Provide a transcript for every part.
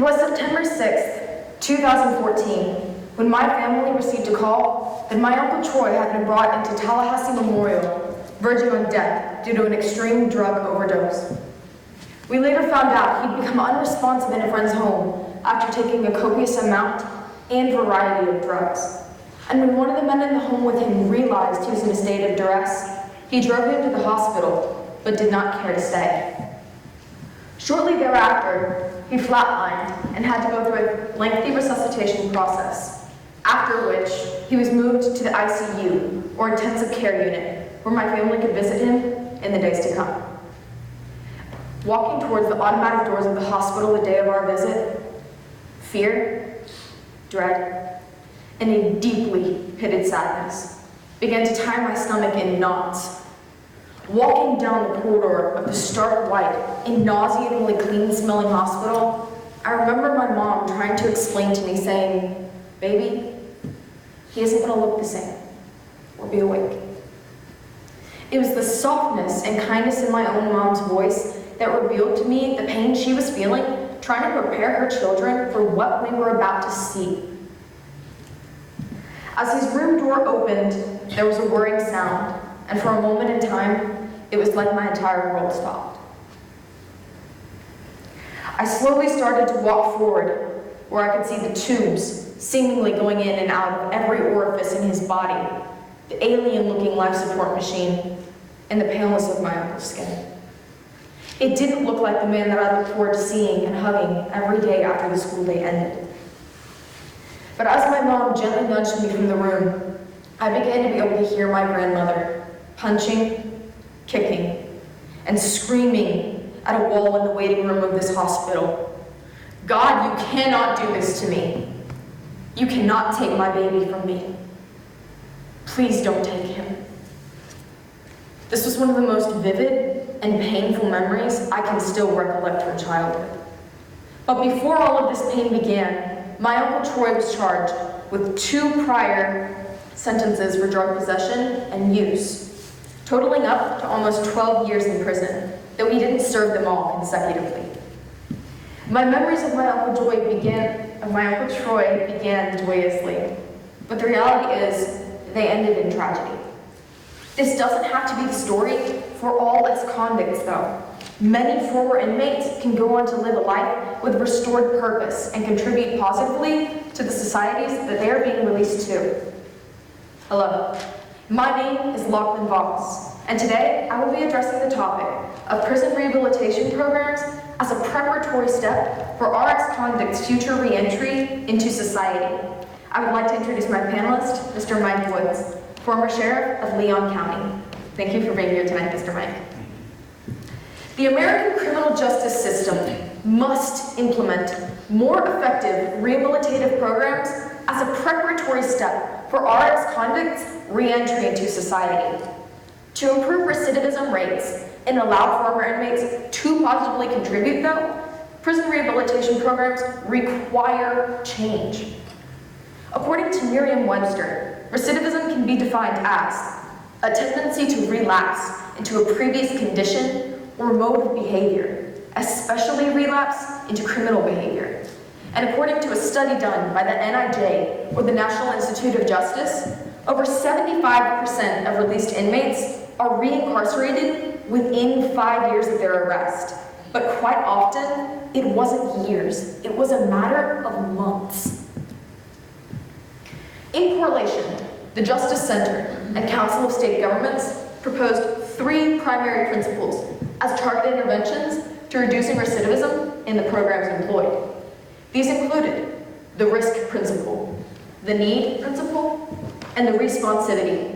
was September 6th, 2014, when my family received a call that my Uncle Troy had been brought into Tallahassee Memorial, verging on death due to an extreme drug overdose. We later found out he'd become unresponsive in a friend's home after taking a copious amount and variety of drugs. And when one of the men in the home with him realized he was in a state of duress, he drove him to the hospital, but did not care to stay. Shortly thereafter, he flatlined and had to go through a lengthy resuscitation process, after which he was moved to the ICU, or intensive care unit, where my family could visit him in the days to come. Walking towards the automatic doors of the hospital the day of our visit, fear, dread, and a deeply pitted sadness began to tie my stomach in knots. Walking down the corridor of the stark white and nauseatingly clean-smelling hospital, I remember my mom trying to explain to me, saying, "Baby, he isn't going to look the same or be awake." It was the softness and kindness in my own mom's voice that revealed to me the pain she was feeling, trying to prepare her children for what we were about to see. As his room door opened, there was a whirring sound, and for a moment in time, it was like my entire world stopped. I slowly started to walk forward, where I could see the tubes seemingly going in and out of every orifice in his body, the alien-looking life support machine, and the paleness of my uncle's skin. It didn't look like the man that I looked forward to seeing and hugging every day after the school day ended. But as my mom gently nudged me from the room, I began to be able to hear my grandmother punching, kicking, and screaming at a wall in the waiting room of this hospital. "God, you cannot do this to me. You cannot take my baby from me. Please don't take him." This was one of the most vivid and painful memories I can still recollect from childhood. But before all of this pain began, my Uncle Troy was charged with 2 prior sentences for drug possession and use, totaling up to almost 12 years in prison, though he didn't serve them all consecutively. My memories of my Uncle Troy began joyously, but the reality is they ended in tragedy. This doesn't have to be the story for all ex-convicts, though. Many former inmates can go on to live a life with restored purpose and contribute positively to the societies that they are being released to. Hello, my name is Vause, and today I will be addressing the topic of prison rehabilitation programs as a preparatory step for our ex-convicts' future re-entry into society. I would like to introduce my panelist, Mr. Mike Woods, former sheriff of Leon County. Thank you for being here tonight, Mr. Mike. The American criminal justice system must implement more effective rehabilitative programs as a preparatory step for our ex-convicts' re-entry into society. To improve recidivism rates and allow former inmates to positively contribute, though, prison rehabilitation programs require change. According to Merriam-Webster, recidivism can be defined as a tendency to relapse into a previous condition or mode of behavior, especially relapse into criminal behavior. And according to a study done by the NIJ, or the National Institute of Justice, over 75% of released inmates are reincarcerated within 5 years of their arrest. But quite often, it wasn't years, it was a matter of months. In correlation, the Justice Center and Council of State Governments proposed 3 primary principles as targeted interventions to reducing recidivism in the programs employed. These included the risk principle, the need principle, and the responsivity.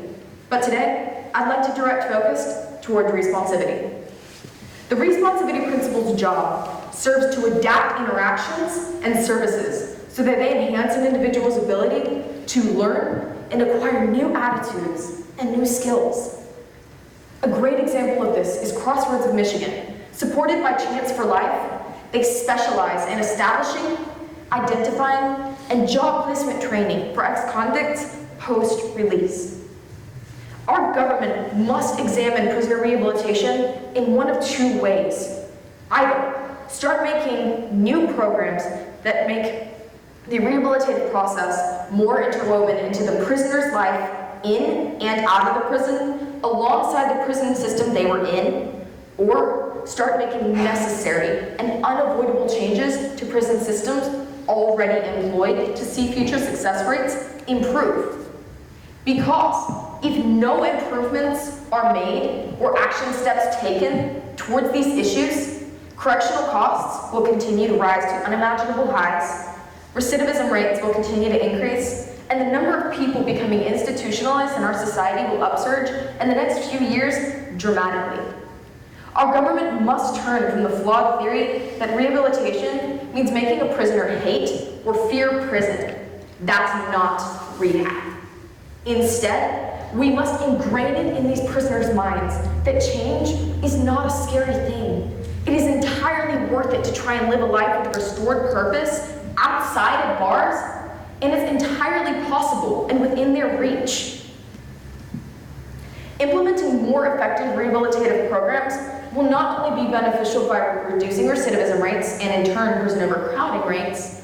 But today, I'd like to direct focus toward responsivity. The responsivity principle's job serves to adapt interactions and services so that they enhance an individual's ability to learn and acquire new attitudes and new skills. A great example of this is Crossroads of Michigan. Supported by Chance for Life, they specialize in establishing, identifying, and job placement training for ex-convicts post-release. Our government must examine prisoner rehabilitation in one of 2 ways. Either start making new programs that make the rehabilitative process more interwoven into the prisoner's life in and out of the prison, alongside the prison system they were in, or start making necessary and unavoidable changes to prison systems already employed to see future success rates improve. Because if no improvements are made or action steps taken towards these issues, correctional costs will continue to rise to unimaginable highs, recidivism rates will continue to increase, and the number of people becoming institutionalized in our society will upsurge in the next few years dramatically. Our government must turn from the flawed theory that rehabilitation means making a prisoner hate or fear prison. That's not rehab. Instead, we must ingrain it in these prisoners' minds that change is not a scary thing. It is entirely worth it to try and live a life with restored purpose outside of bars, and it's entirely possible and within their reach. Implementing more effective rehabilitative programs will not only be beneficial by reducing recidivism rates and in turn prison overcrowding rates,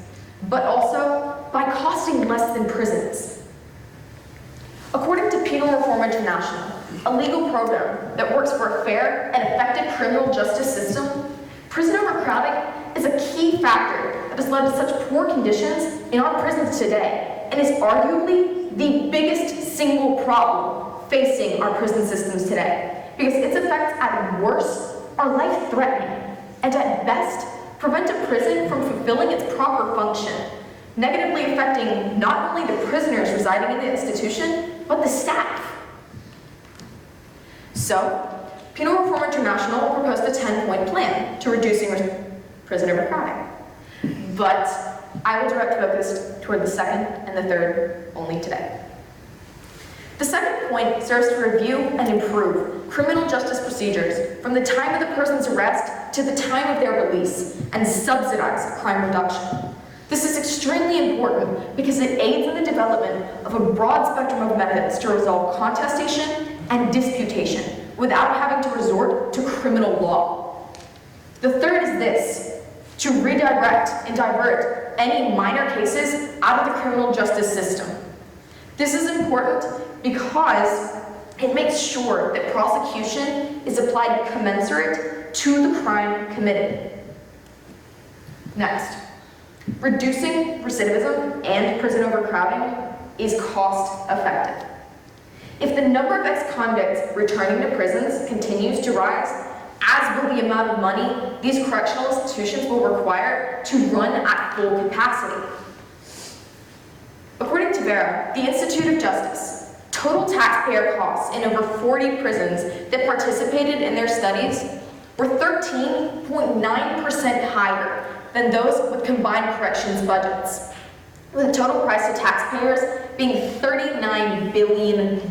but also by costing less than prisons. According to Penal Reform International, a legal program that works for a fair and effective criminal justice system, prison overcrowding is a key factor that has led to such poor conditions in our prisons today, and is arguably the biggest single problem facing our prison systems today, because its effects at worst are life-threatening, and at best prevent a prison from fulfilling its proper function, negatively affecting not only the prisoners residing in the institution, but the staff. So, Penal Reform International proposed a 10-point plan to reducing prison overcrowding. But I will direct focus toward the second and the third only today. The second point serves to review and improve criminal justice procedures from the time of the person's arrest to the time of their release, and subsidize crime reduction. This is extremely important because it aids in the development of a broad spectrum of methods to resolve contestation and disputation without having to resort to criminal law. The third is this: to redirect and divert any minor cases out of the criminal justice system. This is important because it makes sure that prosecution is applied commensurate to the crime committed. Next, reducing recidivism and prison overcrowding is cost effective. If the number of ex-convicts returning to prisons continues to rise, as will the amount of money these correctional institutions will require to run at full capacity. According to Vera, the Institute of Justice, total taxpayer costs in over 40 prisons that participated in their studies were 13.9% higher than those with combined corrections budgets, with the total price to taxpayers being $39 billion,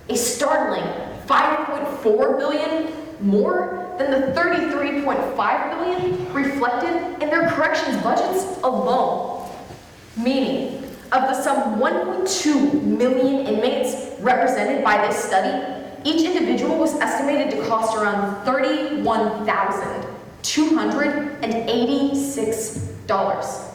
a startling $5.4 billion more than the $33.5 billion reflected in their corrections budgets alone. Meaning, of the some 1.2 million inmates represented by this study, each individual was estimated to cost around $31,286.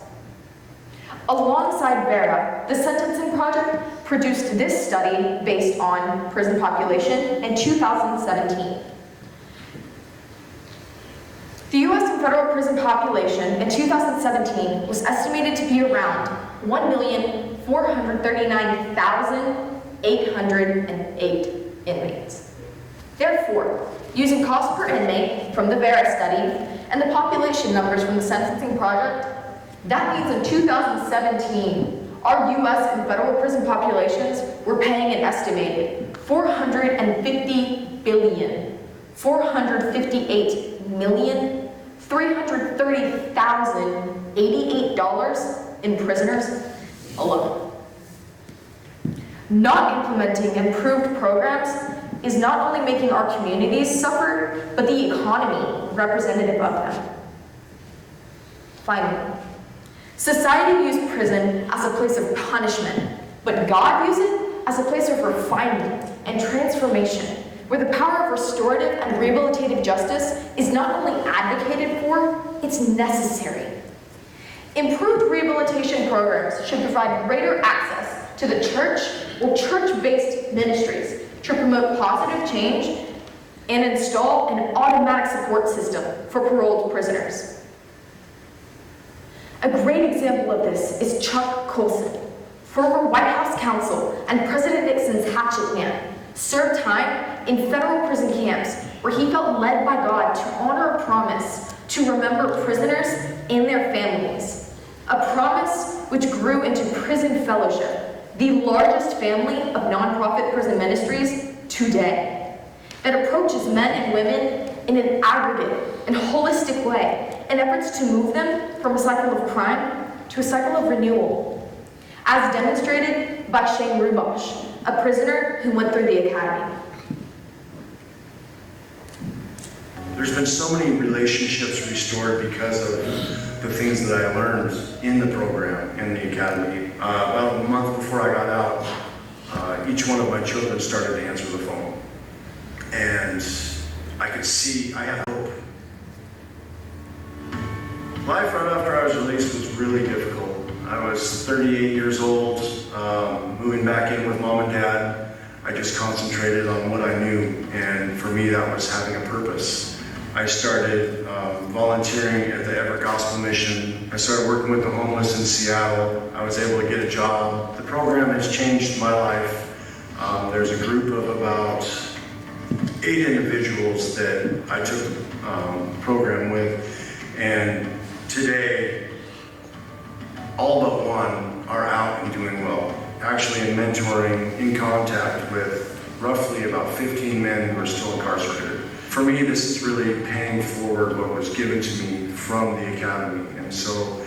Alongside Vera, the Sentencing Project produced this study based on prison population in 2017. The U.S. and federal prison population in 2017 was estimated to be around 1,439,808 inmates. Therefore, using cost per inmate from the Vera study and the population numbers from the Sentencing Project, that means in 2017, our U.S. and federal prison populations were paying an estimated $450 billion, $458,330,088 in prisoners alone. Not implementing improved programs is not only making our communities suffer, but the economy representative of them. Finally, society views prison as a place of punishment, but God views it as a place of refinement and transformation, where the power of restorative and rehabilitative justice is not only advocated for, it's necessary. Improved rehabilitation programs should provide greater access to the church or church-based ministries to promote positive change and install an automatic support system for paroled prisoners. A great example of this is Chuck Colson, former White House counsel and President Nixon's hatchet man, served time in federal prison camps where he felt led by God to honor a promise to remember prisoners and their families. A promise which grew into Prison Fellowship, the largest family of nonprofit prison ministries today, that approaches men and women in an aggregate and holistic way in efforts to move them from a cycle of crime to a cycle of renewal, as demonstrated by Shane Rubosh, a prisoner who went through the academy. There's been so many relationships restored because of the things that I learned in the program, in the academy. About a month before I got out, each one of my children started to answer the phone. And I could see I had hope. Life right after I was released was really difficult. I was 38 years old, moving back in with mom and dad. I just concentrated on what I knew, and for me that was having a purpose. I started volunteering at the Everett Gospel Mission. I started working with the homeless in Seattle. I was able to get a job. The program has changed my life. There's a group of about 8 individuals that I took the program with, and today all but one are out and doing well. Actually in mentoring, in contact with roughly about 15 men who are still incarcerated. For me, this is really paying forward what was given to me from the academy. And so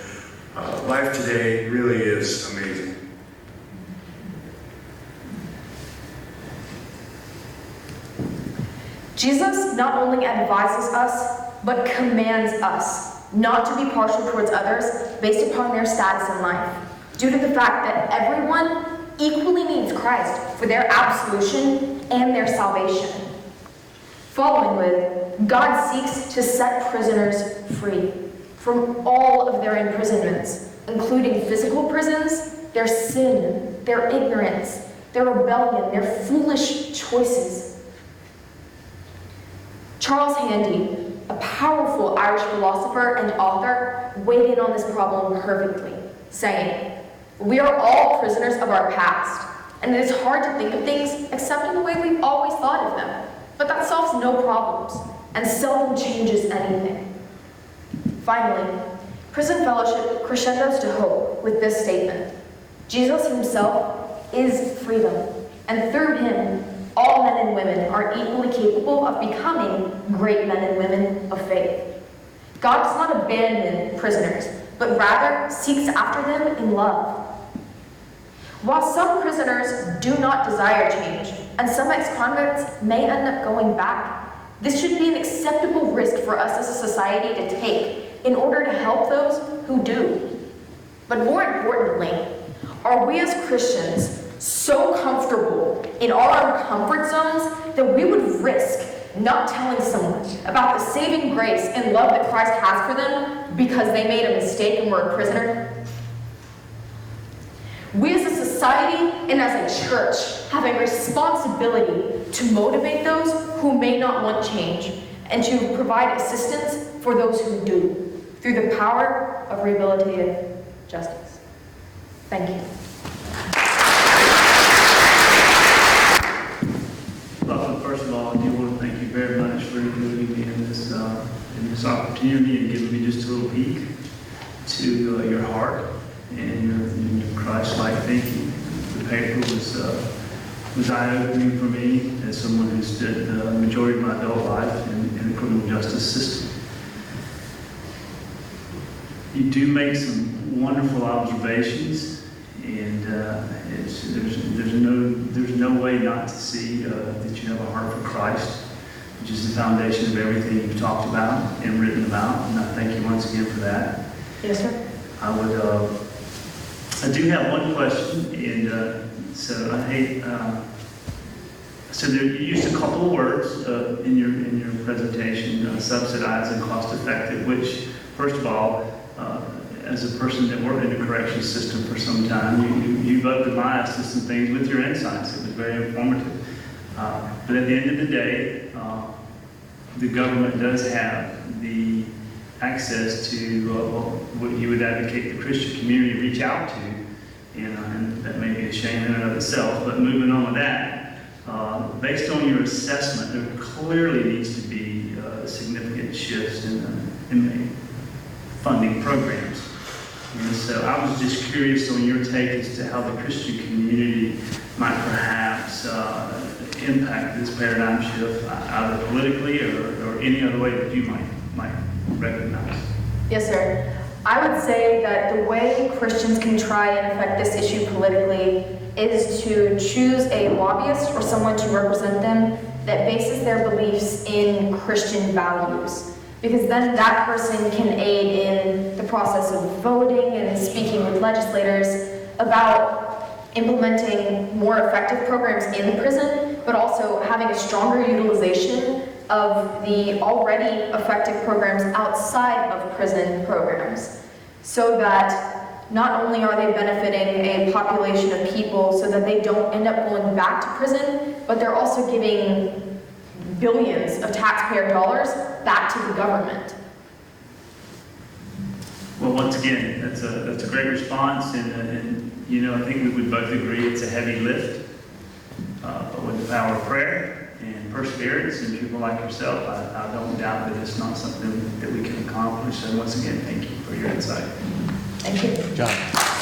life today really is amazing. Jesus not only advises us, but commands us not to be partial towards others based upon their status in life, due to the fact that everyone equally needs Christ for their absolution and their salvation. Following with, God seeks to set prisoners free from all of their imprisonments, including physical prisons, their sin, their ignorance, their rebellion, their foolish choices. Charles Handy, a powerful Irish philosopher and author, weighed in on this problem perfectly, saying, "We are all prisoners of our past, and it is hard to think of things except in the way we've always thought of them. But that solves no problems, and seldom changes anything." Finally, Prison Fellowship crescendos to hope with this statement: Jesus himself is freedom, and through him, all men and women are equally capable of becoming great men and women of faith. God does not abandon prisoners, but rather seeks after them in love. While some prisoners do not desire change, and some ex-convicts may end up going back, this should be an acceptable risk for us as a society to take in order to help those who do. But more importantly, are we as Christians so comfortable in our own comfort zones that we would risk not telling someone about the saving grace and love that Christ has for them because they made a mistake and were a prisoner? We as a society and as a church have a responsibility to motivate those who may not want change and to provide assistance for those who do through the power of rehabilitative justice. Thank you. Well, first of all, I do want to thank you very much for including me in this opportunity and giving me just a little peek to your heart and your Christ-like thinking. The paper was eye-opening for me as someone who spent the majority of my adult life in the criminal justice system. You do make some wonderful observations, and there's no way not to see that you have a heart for Christ, which is the foundation of everything you've talked about and written about. And I thank you once again for that. Yes, sir. I do have one question, and so you used a couple of words in your presentation, subsidized and cost effective, which, first of all, as a person that worked in the corrections system for some time, you both advised us some things with your insights. It was very informative. But at the end of the day, the government does have the access to what you would advocate the Christian community reach out to, and that may be a shame in and of itself. But moving on with that, based on your assessment, there clearly needs to be significant shifts in funding programs. And so I was just curious on your take as to how the Christian community might perhaps impact this paradigm shift, either politically or any other way that you might recognize. Yes, sir. I would say that the way Christians can try and affect this issue politically is to choose a lobbyist or someone to represent them that bases their beliefs in Christian values. Because then that person can aid in the process of voting and speaking with legislators about implementing more effective programs in the prison, but also having a stronger utilization of the already effective programs outside of prison programs, so that not only are they benefiting a population of people so that they don't end up going back to prison, but they're also giving billions of taxpayer dollars back to the government. Well, once again, that's a great response, and you know, I think we would both agree it's a heavy lift, but with the power of prayer and perseverance and people like yourself, I don't doubt that it's not something that we can accomplish. So once again, thank you for your insight. Thank you. John.